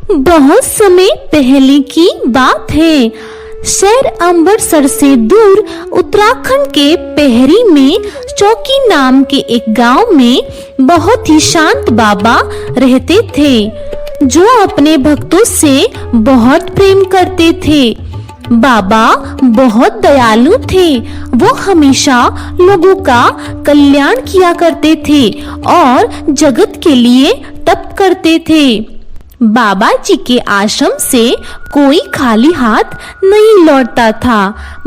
बहुत समय पहले की बात है। शहर अमृतसर से दूर उत्तराखंड के पहरी में चौकी नाम के एक गांव में बहुत ही शांत बाबा रहते थे, जो अपने भक्तों से बहुत प्रेम करते थे। बाबा बहुत दयालु थे। वो हमेशा लोगों का कल्याण किया करते थे और जगत के लिए तप करते थे। बाबा जी के आश्रम से कोई खाली हाथ नहीं लौटता था।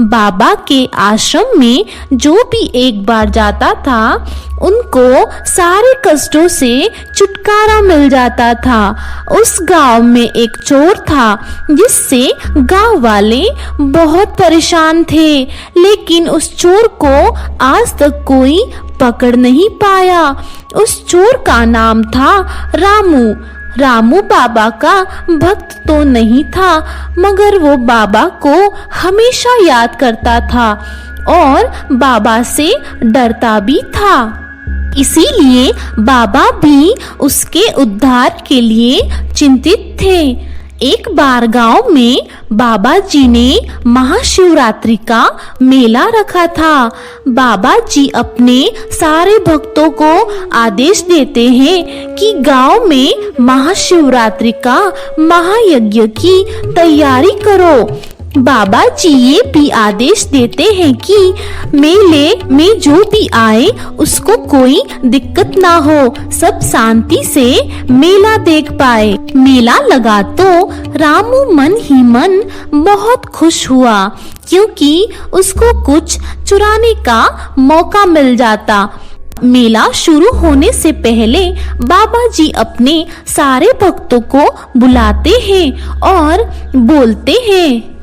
बाबा के आश्रम में जो भी एक बार जाता था, उनको सारे कष्टों से छुटकारा मिल जाता था। उस गांव में एक चोर था, जिससे गांव वाले बहुत परेशान थे, लेकिन उस चोर को आज तक कोई पकड़ नहीं पाया। उस चोर का नाम था रामू। रामू बाबा का भक्त तो नहीं था, मगर वो बाबा को हमेशा याद करता था और बाबा से डरता भी था। इसीलिए बाबा भी उसके उद्धार के लिए चिंतित थे। एक बार गांव में बाबा जी ने महाशिवरात्रि का मेला रखा था। बाबा जी अपने सारे भक्तों को आदेश देते हैं कि गांव में महाशिवरात्रि का महायज्ञ की तैयारी करो। बाबा जी ये भी आदेश देते हैं कि मेले में जो भी आए उसको कोई दिक्कत ना हो, सब शांति से मेला देख पाए। मेला लगा तो रामू मन ही मन बहुत खुश हुआ, क्योंकि उसको कुछ चुराने का मौका मिल जाता। मेला शुरू होने से पहले बाबा जी अपने सारे भक्तों को बुलाते हैं और बोलते हैं,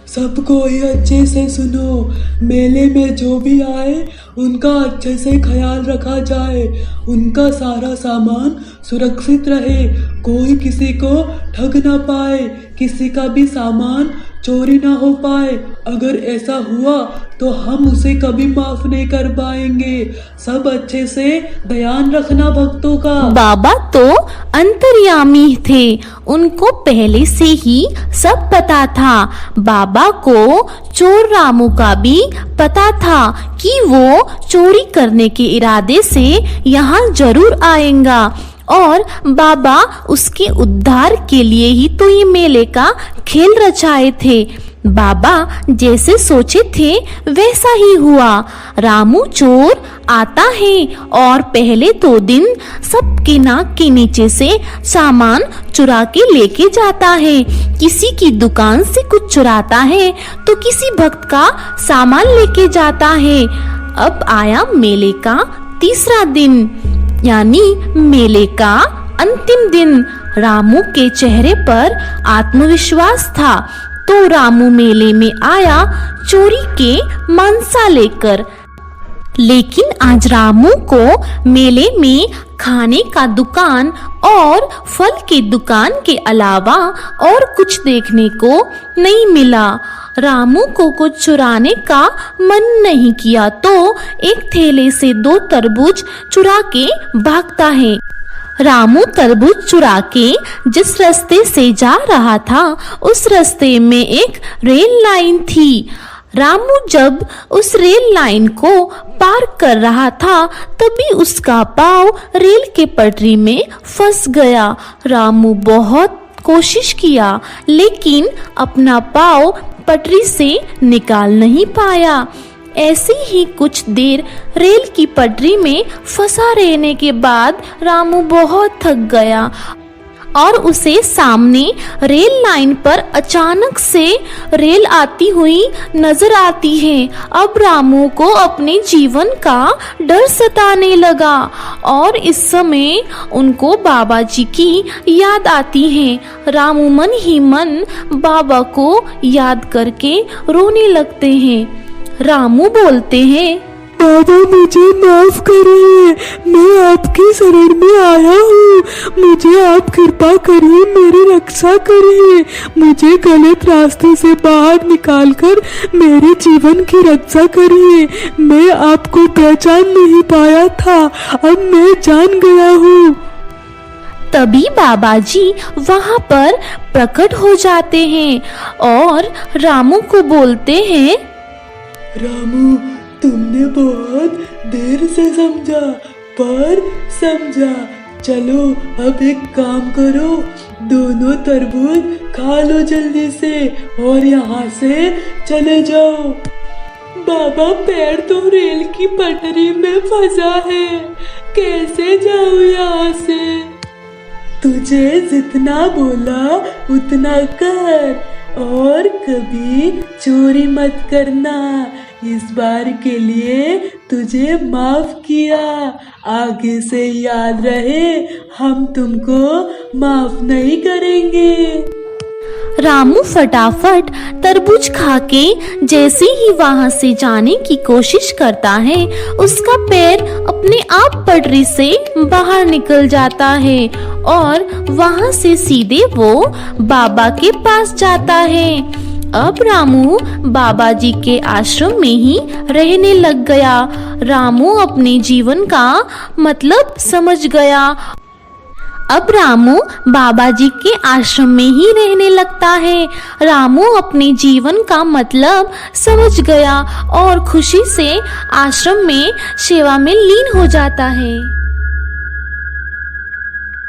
सब कोई अच्छे से सुनो। मेले में जो भी आए उनका अच्छे से ख्याल रखा जाए, उनका सारा सामान सुरक्षित रहे, कोई किसी को ठग ना पाए, किसी का भी सामान चोरी ना हो पाए। अगर ऐसा हुआ तो हम उसे कभी माफ नहीं कर पाएंगे। सब अच्छे से ध्यान रखना भक्तों का। बाबा तो अंतर्यामी थे, उनको पहले से ही सब पता था। बाबा को चोर रामू का भी पता था कि वो चोरी करने के इरादे से यहाँ जरूर आएगा और बाबा उसके उद्धार के लिए ही तो ये मेले का खेल रचाए थे। बाबा जैसे सोचे थे वैसा ही हुआ। रामू चोर आता है और पहले 2 दिन सबके नाक के नीचे से सामान चुरा के लेके जाता है। किसी की दुकान से कुछ चुराता है तो किसी भक्त का सामान लेके जाता है। अब आया मेले का तीसरा दिन, यानी मेले का अंतिम दिन। रामू के चेहरे पर आत्मविश्वास था, तो रामू मेले में आया चोरी के मनसा लेकर। लेकिन आज रामू को मेले में खाने का दुकान और फल की दुकान के अलावा और कुछ देखने को नहीं मिला। रामू को कुछ चुराने का मन नहीं किया तो एक थैले से 2 तरबूज चुरा के भागता है। रामू तरबूज चुरा के जिस रास्ते से जा रहा था, उस रास्ते में एक रेल लाइन थी। रामू जब उस रेल लाइन को पार कर रहा था, तभी उसका पाँव रेल के पटरी में फंस गया। रामू बहुत कोशिश किया, लेकिन अपना पाँव पटरी से निकाल नहीं पाया। ऐसे ही कुछ देर रेल की पटरी में फंसा रहने के बाद रामू बहुत थक गया और उसे सामने रेल लाइन पर अचानक से रेल आती हुई नजर आती है। अब रामू को अपने जीवन का डर सताने लगा और इस समय उनको बाबा जी की याद आती है। रामू मन ही मन बाबा को याद करके रोने लगते हैं। रामू बोलते हैं, बाबा मुझे माफ करिए, मैं आपकी शरण में आया हूँ। मुझे आप कृपा करिए, मेरी रक्षा करिए। मुझे गलत रास्ते से बाहर निकालकर मेरे जीवन की रक्षा करिए। मैं आपको पहचान नहीं पाया था, अब मैं जान गया हूँ। तभी बाबा जी वहां पर प्रकट हो जाते हैं और रामू को बोलते हैं, रामू, तुमने बहुत देर से समझा, पर समझा। चलो अब एक काम करो, दोनों तरबूज खा लो जल्दी से और यहाँ से चले जाओ। बाबा, पैर तो रेल की पटरी में फंसा है, कैसे जाऊँ यहाँ से? तुझे जितना बोला उतना कर और कभी चोरी मत करना। इस बार के लिए तुझे माफ किया, आगे से याद रहे हम तुमको माफ नहीं करेंगे। रामू फटाफट तरबूज खाके जैसे ही वहां से जाने की कोशिश करता है, उसका पैर अपने आप पटरी से बाहर निकल जाता है और वहां से सीधे वो बाबा के पास जाता है। अब रामू बाबा जी के आश्रम में ही रहने लग गया। रामू अपने जीवन का मतलब समझ गया। अब रामू बाबा जी के आश्रम में ही रहने लगता है। रामू अपने जीवन का मतलब समझ गया और खुशी से आश्रम में सेवा में लीन हो जाता है।